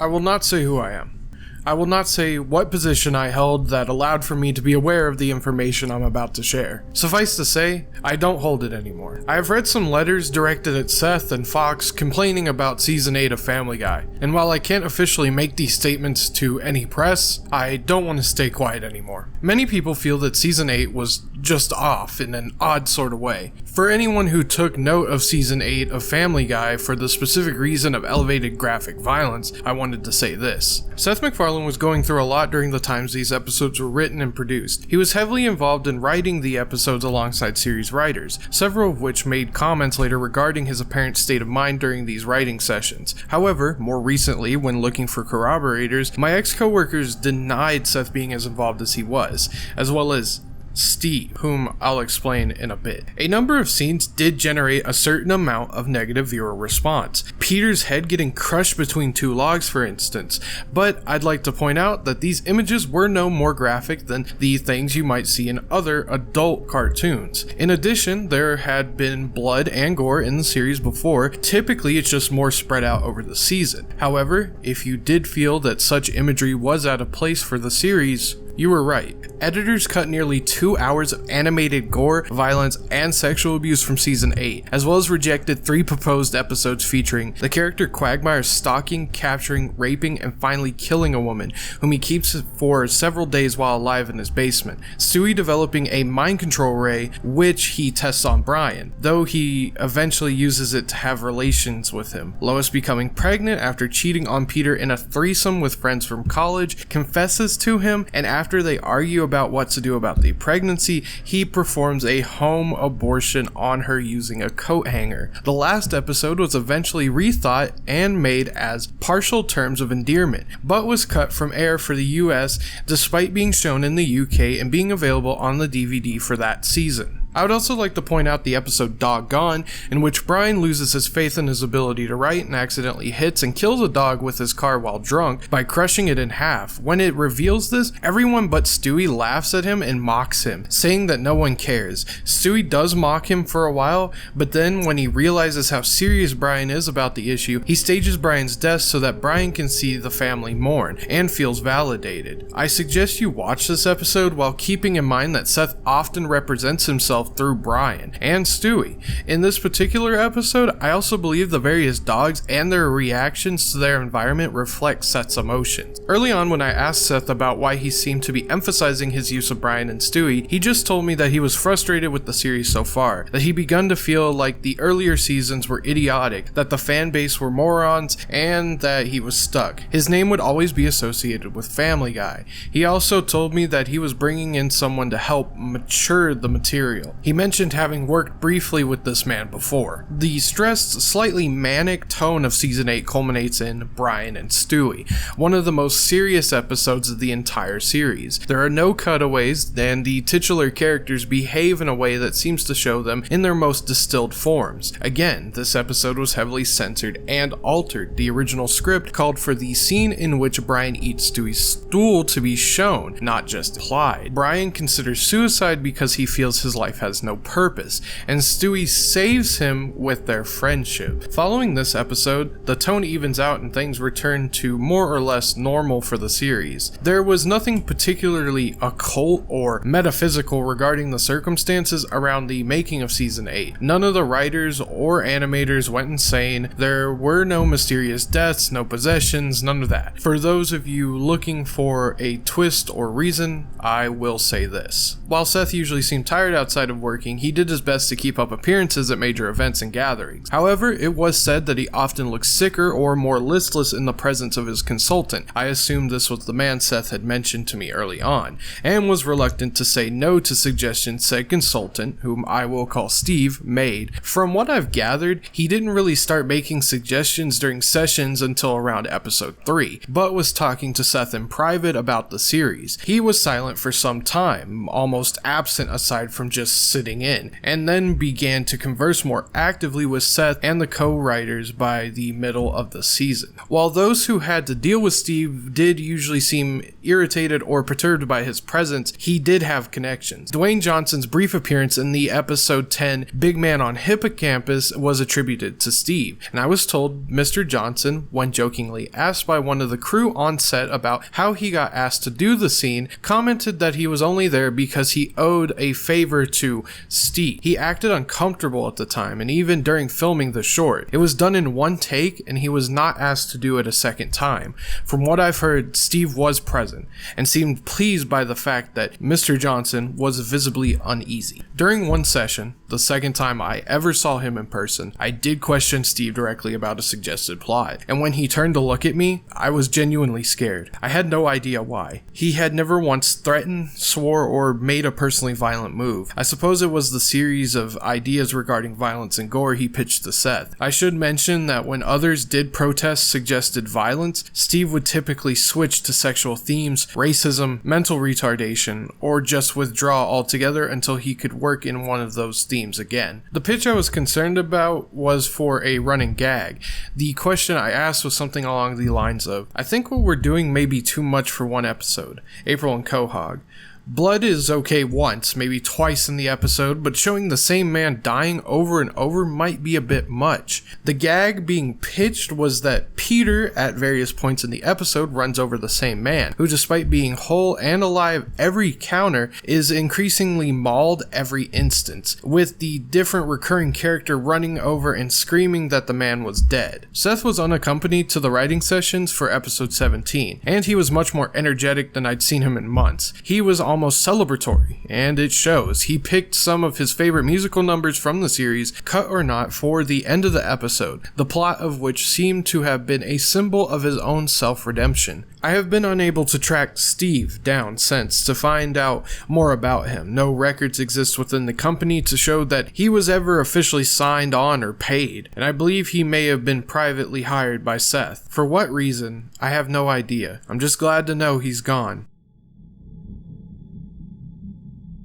I will not say who I am. I will not say what position I held that allowed for me to be aware of the information I'm about to share. Suffice to say, I don't hold it anymore. I have read some letters directed at Seth and Fox complaining about Season 8 of Family Guy, and while I can't officially make these statements to any press, I don't want to stay quiet anymore. Many people feel that Season 8 was just off in an odd sort of way. For anyone who took note of Season 8 of Family Guy for the specific reason of elevated graphic violence, I wanted to say this. Seth MacFarlane was going through a lot during the times these episodes were written and produced. He was heavily involved in writing the episodes alongside series writers, several of which made comments later regarding his apparent state of mind during these writing sessions. However, more recently, when looking for corroborators, my ex-coworkers denied Seth being as involved as he was, as well as Steve, whom I'll explain in a bit. A number of scenes did generate a certain amount of negative viewer response. Peter's head getting crushed between two logs, for instance, but I'd like to point out that these images were no more graphic than the things you might see in other adult cartoons. In addition, there had been blood and gore in the series before. Typically, it's just more spread out over the season. However, if you did feel that such imagery was out of place for the series, you were right. Editors cut nearly 2 hours of animated gore, violence, and sexual abuse from Season 8, as well as rejected 3 proposed episodes featuring the character Quagmire stalking, capturing, raping, and finally killing a woman, whom he keeps for several days while alive in his basement. Stewie developing a mind control ray, which he tests on Brian, though he eventually uses it to have relations with him. Lois becoming pregnant after cheating on Peter in a threesome with friends from college, confesses to him, and after they argue about what to do about the pregnancy, he performs a home abortion on her using a coat hanger. The last episode was eventually rethought and made as Partial Terms of Endearment, but was cut from air for the US despite being shown in the UK and being available on the DVD for that season. I would also like to point out the episode Doggone, in which Brian loses his faith in his ability to write and accidentally hits and kills a dog with his car while drunk by crushing it in half. When it reveals this, everyone but Stewie laughs at him and mocks him, saying that no one cares. Stewie does mock him for a while, but then when he realizes how serious Brian is about the issue, he stages Brian's death so that Brian can see the family mourn and feels validated. I suggest you watch this episode while keeping in mind that Seth often represents himself through Brian and Stewie. In this particular episode, I also believe the various dogs and their reactions to their environment reflect Seth's emotions. Early on, when I asked Seth about why he seemed to be emphasizing his use of Brian and Stewie, he just told me that he was frustrated with the series so far, that he begun to feel like the earlier seasons were idiotic, that the fan base were morons, and that he was stuck. His name would always be associated with Family Guy. He also told me that he was bringing in someone to help mature the material. He mentioned having worked briefly with this man before. The stressed, slightly manic tone of Season 8 culminates in Brian and Stewie, one of the most serious episodes of the entire series. There are no cutaways, and the titular characters behave in a way that seems to show them in their most distilled forms. Again, this episode was heavily censored and altered. The original script called for the scene in which Brian eats Stewie's stool to be shown, not just implied. Brian considers suicide because he feels his life has no purpose, and Stewie saves him with their friendship. Following this episode, the tone evens out and things return to more or less normal for the series. There was nothing particularly occult or metaphysical regarding the circumstances around the making of Season 8. None of the writers or animators went insane. There were no mysterious deaths, no possessions, none of that. For those of you looking for a twist or reason, I will say this. While Seth usually seemed tired outside of working, he did his best to keep up appearances at major events and gatherings. However, it was said that he often looked sicker or more listless in the presence of his consultant. I assumed this was the man Seth had mentioned to me early on, and was reluctant to say no to suggestions said consultant, whom I will call Steve, made. From what I've gathered, he didn't really start making suggestions during sessions until around episode 3, but was talking to Seth in private about the series. He was silent for some time, almost absent aside from just sitting in, and then began to converse more actively with Seth and the co-writers by the middle of the season. While those who had to deal with Steve did usually seem irritated or perturbed by his presence, he did have connections. Dwayne Johnson's brief appearance in the episode 10 Big Man on Hippocampus was attributed to Steve, and I was told Mr. Johnson, when jokingly asked by one of the crew on set about how he got asked to do the scene, commented that he was only there because he owed a favor to Steve. He acted uncomfortable at the time, and even during filming the short. It was done in one take, and he was not asked to do it a second time. From what I've heard, Steve was present, and seemed pleased by the fact that Mr. Johnson was visibly uneasy. During one session, the second time I ever saw him in person, I did question Steve directly about a suggested plot, and when he turned to look at me, I was genuinely scared. I had no idea why. He had never once threatened, swore, or made a personally violent move. I suppose it was the series of ideas regarding violence and gore he pitched to Seth. I should mention that when others did protest suggested violence, Steve would typically switch to sexual themes, racism, mental retardation, or just withdraw altogether until he could work in one of those themes again. The pitch I was concerned about was for a running gag. The question I asked was something along the lines of, I think what we're doing may be too much for one episode. April and Quahog. Blood is okay once, maybe twice in the episode, but showing the same man dying over and over might be a bit much. The gag being pitched was that Peter, at various points in the episode, runs over the same man, who despite being whole and alive every counter, is increasingly mauled every instance, with the different recurring character running over and screaming that the man was dead. Seth was unaccompanied to the writing sessions for episode 17, and he was much more energetic than I'd seen him in months. He was almost celebratory, and it shows. He picked some of his favorite musical numbers from the series, cut or not, for the end of the episode, the plot of which seemed to have been a symbol of his own self-redemption. I have been unable to track Steve down since to find out more about him. No records exist within the company to show that he was ever officially signed on or paid, and I believe he may have been privately hired by Seth. For what reason, I have no idea. I'm just glad to know he's gone.